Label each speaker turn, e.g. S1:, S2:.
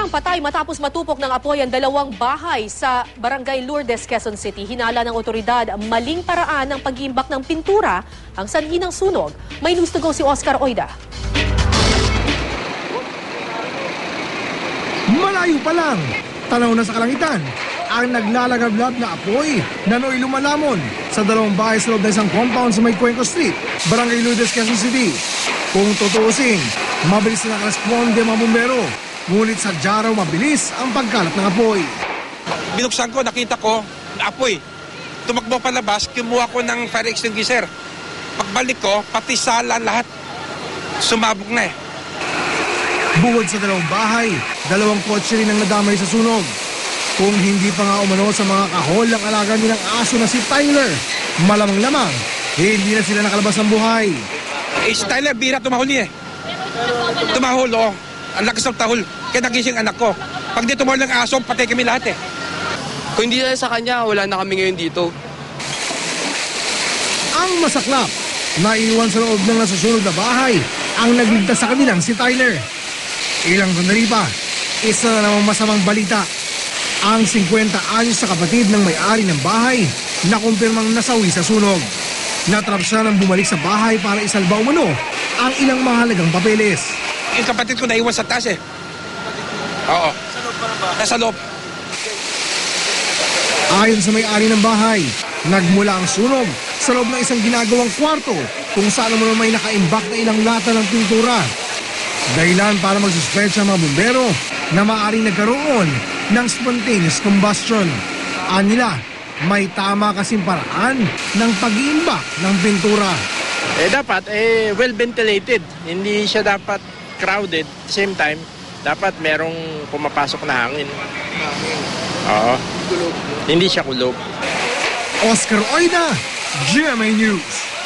S1: Isang patay matapos matupok ng apoy ang dalawang bahay sa Barangay Lourdes, Quezon City. Hinala ng otoridad maling paraan ng pag-iimbak ng pintura ang sanhi ng sunog. May news to go si Oscar Oida.
S2: Malayo pa lang, tanaw na sa kalangitan ang naglalagablab na apoy na nooy lumalamon sa dalawang bahay sa loob ng isang compound sa may Cuenco Street, Barangay Lourdes, Quezon City. Kung tutuusin, mabilis na nakaresponde mga bumbero, ngunit sadya raw mabilis ang pagkalat ng apoy.
S3: Binuksan ko, nakita ko na apoy. Tumakbo palabas, kumuha ko ng fire extinguisher. Pagbalik ko, pati sala lahat sumabog na eh.
S2: Bukod sa dalawang bahay, dalawang kotse rin ang nadamay sa sunog. Kung hindi pa nga umano sa mga kahol ang alaga nilang aso na si Tyler, malamang-lamang, hindi na sila nakalabas ng buhay.
S3: Si Tyler, bira tumahuli eh. Tumahol, oh. Ang lakas ng tahol. Kaya nagising anak ko. Pag di tumahol ng aso, patay kami lahat eh.
S4: Kung hindi na sa kanya, wala na kami ngayon dito.
S2: Ang masaklap, naiwan sa loob ng nasusunod na bahay ang nagligtas sa kanilang si Tyler. Ilang sandali pa, isa na namang masamang balita. Ang 50 anyos sa kapatid ng may-ari ng bahay na kumpirmang nasawi sa sunog. Natrap siya nang bumalik sa bahay para isalba umano ang ilang mahalagang papeles.
S3: Yung kapatid ko naiwan sa taas eh. Oo. Nasa loob.
S2: Ayon sa may-ari ng bahay, nagmula ang sunog sa loob ng isang ginagawang kwarto kung saan naman may nakaimbak na ilang lata ng pintura. Dahilan para magsuspecha ang mga bumbero na maaaring nagkaroon ng spontaneous combustion. Anila, may tama kasing paraan ng pag-iimbak ng pintura.
S5: Dapat well ventilated. Hindi siya dapat crowded. Same time, dapat merong pumapasok na hangin. Oo. Hindi siya kulob.
S2: Oscar Oida, GMA News.